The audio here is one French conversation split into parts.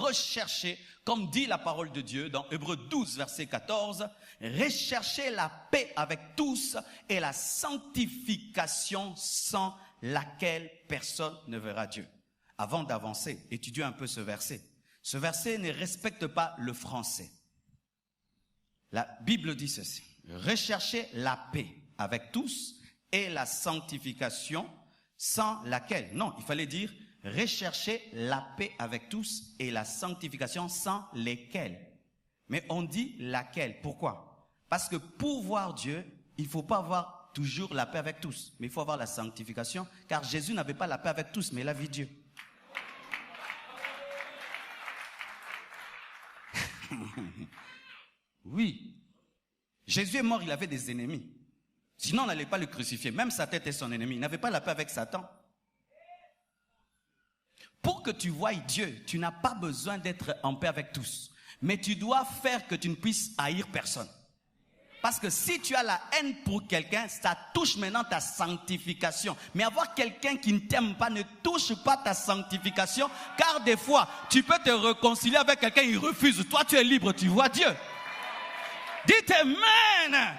recherchez, comme dit la parole de Dieu dans Hébreux 12, verset 14, recherchez la paix avec tous et la sanctification sans laquelle personne ne verra Dieu. Avant d'avancer, étudiez un peu ce verset. Ce verset ne respecte pas le français. La Bible dit ceci. Recherchez la paix avec tous et la sanctification sans laquelle. Non, il fallait dire recherchez la paix avec tous et la sanctification sans lesquelles. Mais on dit laquelle. Pourquoi? Parce que pour voir Dieu, il ne faut pas avoir toujours la paix avec tous. Mais il faut avoir la sanctification. Car Jésus n'avait pas la paix avec tous, mais il a vu Dieu. Oui. Jésus est mort, il avait des ennemis. Sinon, on n'allait pas le crucifier. Même sa tête est son ennemi. Il n'avait pas la paix avec Satan. Pour que tu voies Dieu, tu n'as pas besoin d'être en paix avec tous. Mais tu dois faire que tu ne puisses haïr personne. Parce que si tu as la haine pour quelqu'un, ça touche maintenant ta sanctification. Mais avoir quelqu'un qui ne t'aime pas ne touche pas ta sanctification. Car des fois, tu peux te réconcilier avec quelqu'un, il refuse. Toi, tu es libre, tu vois Dieu. Dites Amen.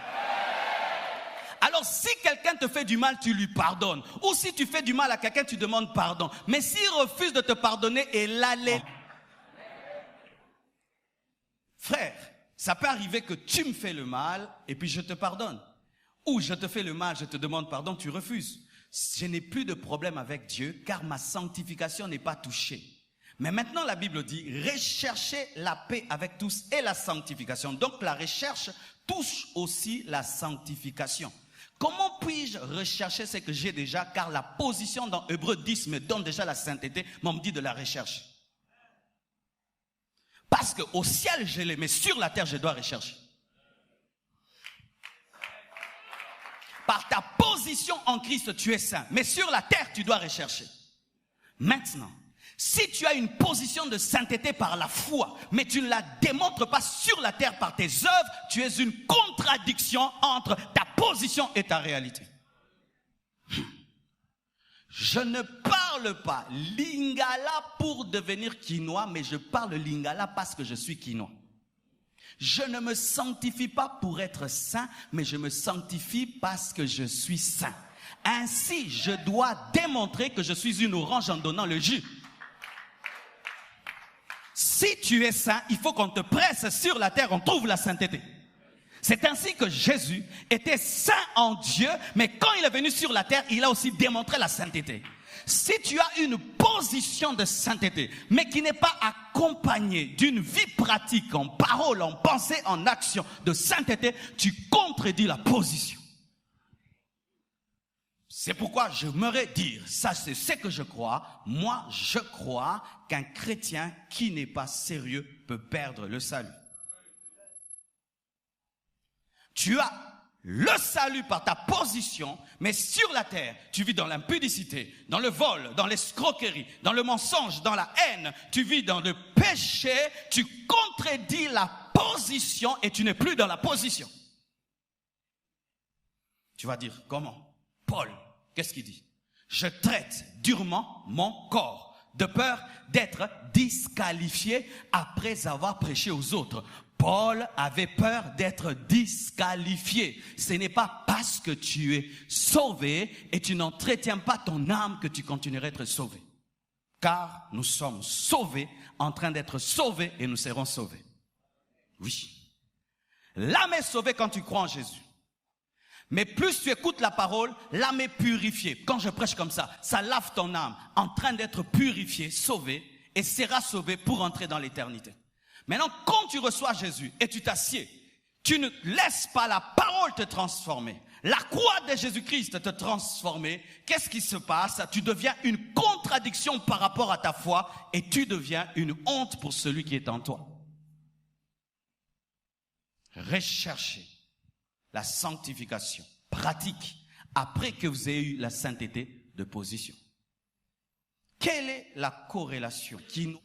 Alors, si quelqu'un te fait du mal, tu lui pardonnes. Ou si tu fais du mal à quelqu'un, tu demandes pardon. Mais s'il refuse de te pardonner, et l'aller. Frère, ça peut arriver que tu me fais le mal et puis je te pardonne. Ou je te fais le mal, je te demande pardon, tu refuses. Je n'ai plus de problème avec Dieu car ma sanctification n'est pas touchée. Mais maintenant la Bible dit, recherchez la paix avec tous et la sanctification. Donc la recherche touche aussi la sanctification. Comment puis-je rechercher ce que j'ai déjà? Car la position dans Hébreux 10 me donne déjà la sainteté, mais on me dit de la recherche. Parce qu'au ciel, je l'ai, mais sur la terre, je dois rechercher. Par ta position en Christ, tu es saint. Mais sur la terre, tu dois rechercher. Maintenant, si tu as une position de sainteté par la foi, mais tu ne la démontres pas sur la terre par tes œuvres, tu es une contradiction entre ta position et ta réalité. Je ne parle pas lingala pour devenir quinois, mais je parle lingala parce que je suis quinois. Je ne me sanctifie pas pour être saint, mais je me sanctifie parce que je suis saint. Ainsi, je dois démontrer que je suis une orange en donnant le jus. Si tu es saint, il faut qu'on te presse sur la terre, on trouve la sainteté. C'est ainsi que Jésus était saint en Dieu, mais quand il est venu sur la terre, il a aussi démontré la sainteté. Si tu as une position de sainteté, mais qui n'est pas accompagnée d'une vie pratique, en parole, en pensée, en action de sainteté, tu contredis la position. C'est pourquoi j'aimerais dire, ça c'est ce que je crois, moi je crois qu'un chrétien qui n'est pas sérieux peut perdre le salut. Tu as le salut par ta position, mais sur la terre, tu vis dans l'impudicité, dans le vol, dans l'escroquerie, dans le mensonge, dans la haine. Tu vis dans le péché, tu contredis la position et tu n'es plus dans la position. Tu vas dire, comment? Paul, qu'est-ce qu'il dit? Je traite durement mon corps, de peur d'être disqualifié après avoir prêché aux autres. Paul avait peur d'être disqualifié. Ce n'est pas parce que tu es sauvé et tu n'entretiens pas ton âme que tu continueras à être sauvé. Car nous sommes sauvés, en train d'être sauvés et nous serons sauvés. Oui. L'âme est sauvée quand tu crois en Jésus. Mais plus tu écoutes la parole, l'âme est purifiée. Quand je prêche comme ça lave ton âme, en train d'être purifiée, sauvée, et sera sauvée pour entrer dans l'éternité. Maintenant, quand tu reçois Jésus et tu t'assieds, tu ne laisses pas la parole te transformer. La croix de Jésus-Christ te transformer. Qu'est-ce qui se passe? Tu deviens une contradiction par rapport à ta foi et tu deviens une honte pour celui qui est en toi. Recherchez la sanctification pratique après que vous ayez eu la sainteté de position. Quelle est la corrélation qui nous